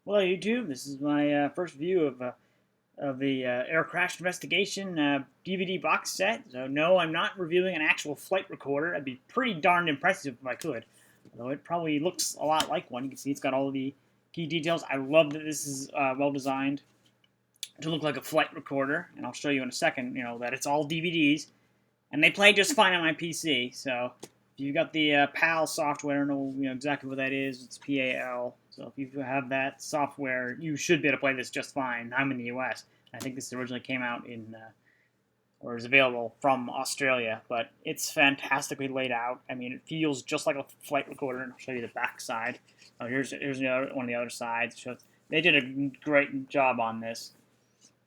Hello, YouTube. This is my first view of the Air Crash Investigation DVD box set. So, no, I'm not reviewing an actual flight recorder. That'd be pretty darned impressive if I could. Although it probably looks a lot like one. You can see it's got all the key details. I love that this is well designed to look like a flight recorder, and I'll show you in a second. That it's all DVDs, and they play just fine on my PC. So if you've got the PAL software, know exactly what that is. It's PAL. So if you have that software, you should be able to play this just fine. I'm in the U.S. I think this originally came out or is available from Australia, but it's fantastically laid out. I mean, it feels just like a flight recorder, and I'll show you the back side. Oh, here's one of the other sides. So they did a great job on this,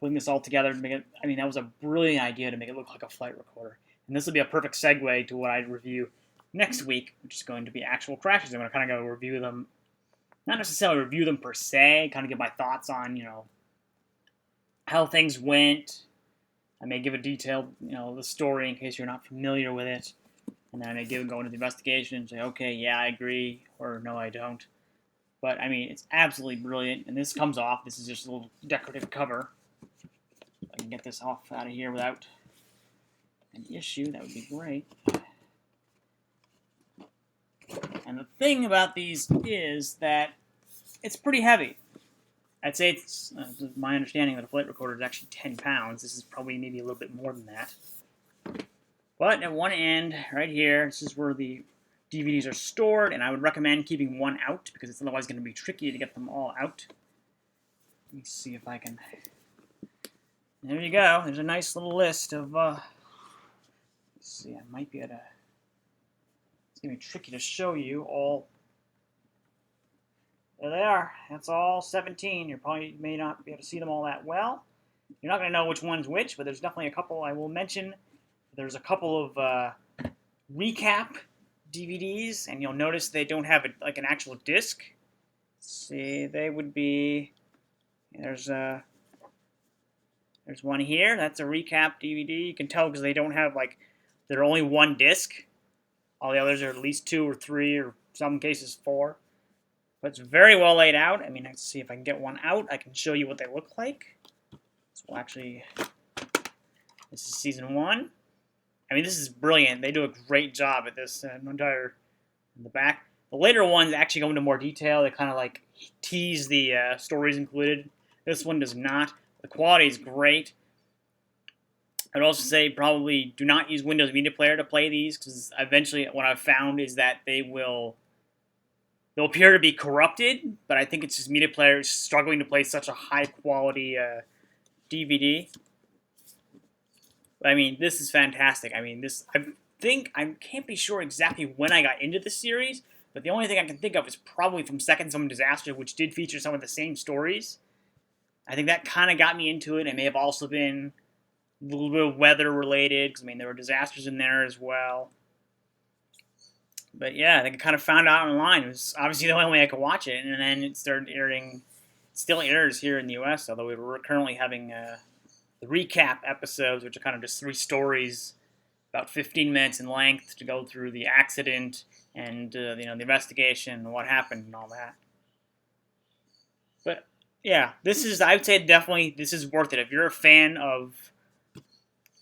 putting this all together to make it. I mean, that was a brilliant idea to make it look like a flight recorder. And this will be a perfect segue to what I review next week, which is going to be actual crashes. I'm going to kind of go review them, not necessarily review them per se, kind of give my thoughts on, how things went. I may give a detailed, the story in case you're not familiar with it. And then I may go into the investigation and say, okay, yeah, I agree, or no, I don't. But, I mean, it's absolutely brilliant. And this comes off. This is just a little decorative cover. If I can get this off out of here without an issue, that would be great. And the thing about these is that it's pretty heavy. I'd say it's my understanding that a flight recorder is actually 10 pounds. This is probably maybe a little bit more than that. But at one end, right here, this is where the DVDs are stored, and I would recommend keeping one out because it's otherwise going to be tricky to get them all out. Let me see if I can. There you go. There's a nice little list of. Let's see, I might be able to. It's going to be tricky to show you all. There they are. That's all 17. You probably may not be able to see them all that well. You're not going to know which one's which, but there's definitely a couple I will mention. There's a couple of recap DVDs, and you'll notice they don't have like an actual disc. Let's see, they would be. There's one here. That's a recap DVD. You can tell because they don't have they're only one disc. All the others are at least 2 or 3, or some cases 4. But it's very well laid out. I mean, let's see if I can get one out. I can show you what they look like. So we'll actually. This is season 1. I mean, this is brilliant. They do a great job at this entire in the back. The later ones actually go into more detail. They kind of tease the stories included. This one does not. The quality is great. I'd also say probably do not use Windows Media Player to play these because eventually what I've found is that they'll appear to be corrupted, but I think it's just Media Player struggling to play such a high quality DVD. I mean, this is fantastic. I mean, I can't be sure exactly when I got into the series, but the only thing I can think of is probably from Second Summer Disaster, which did feature some of the same stories. I think that kind of got me into it. It may have also been a little bit of weather related, because I mean, there were disasters in there as well. But yeah, I think I kind of found out online. It was obviously the only way I could watch it, and then it started airing. It still airs here in the U.S., although we're currently having the recap episodes, which are kind of just 3 stories, about 15 minutes in length, to go through the accident and the investigation and what happened and all that. But yeah, I would say definitely this is worth it if you're a fan of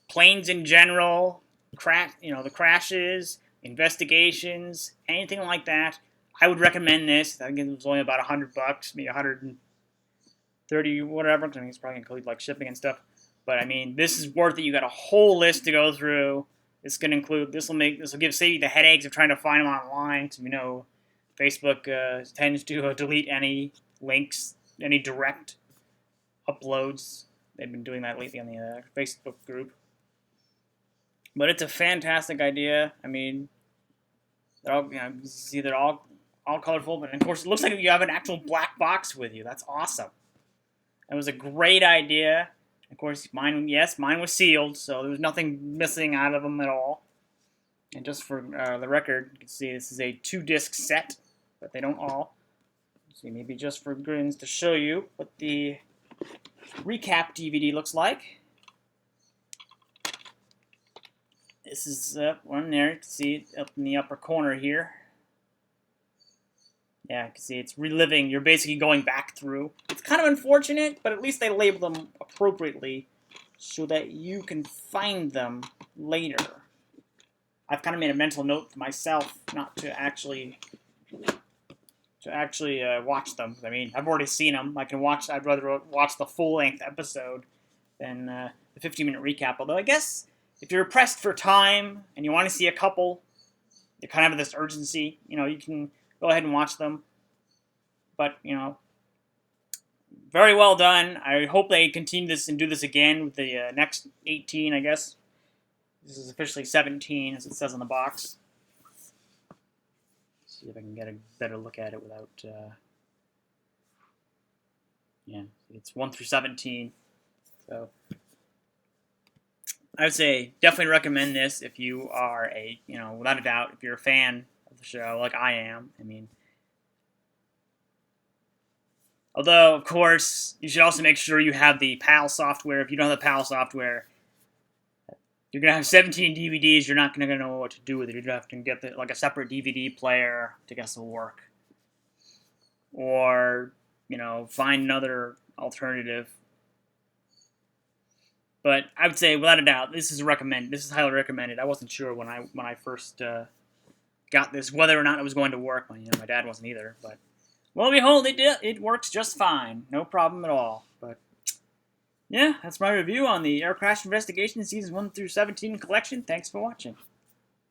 planes in general, the crashes, investigations, anything like that. I would recommend this. I think it was only about $100, maybe 130, whatever. I mean, it's probably gonna include shipping and stuff. But I mean, this is worth it. You got a whole list to go through. This can include. This will save you the headaches of trying to find them online. Because Facebook tends to delete any links, any direct uploads. They've been doing that lately on the Facebook group. But it's a fantastic idea. I mean, they're all they're all colorful, but of course it looks like you have an actual black box with you. That's awesome. It was a great idea. Of course, mine was sealed, so there was nothing missing out of them at all. And just for the record, you can see this is a 2-disc set, but they don't all. See, maybe just for grins to show you what the recap DVD looks like. This is one there. You can see it up in the upper corner here. Yeah, because see, it's reliving. You're basically going back through. It's kind of unfortunate, but at least they label them appropriately so that you can find them later. I've kind of made a mental note for myself not to actually watch them. I mean, I've already seen them. I can watch. I'd rather watch the full length episode than the 15-minute recap. Although I guess if you're pressed for time and you want to see a couple, you kind of have this urgency. You can go ahead and watch them. But very well done. I hope they continue this and do this again with the next 18. I guess this is officially 17, as it says on the box. See if I can get a better look at it without. Yeah, it's 1 through 17. So I would say definitely recommend this if you are without a doubt, if you're a fan of the show like I am. I mean, although of course you should also make sure you have the PAL software. If you don't have the PAL software, you're gonna have 17 DVDs. You're not gonna know what to do with it. You're gonna have to get a separate DVD player to get some work, or find another alternative. But I would say, without a doubt, this is recommended. This is highly recommended. I wasn't sure when I first got this whether or not it was going to work. My dad wasn't either. But lo and behold, it works just fine, no problem at all. But yeah, that's my review on the Air Crash Investigation Seasons 1 through 17 collection. Thanks for watching.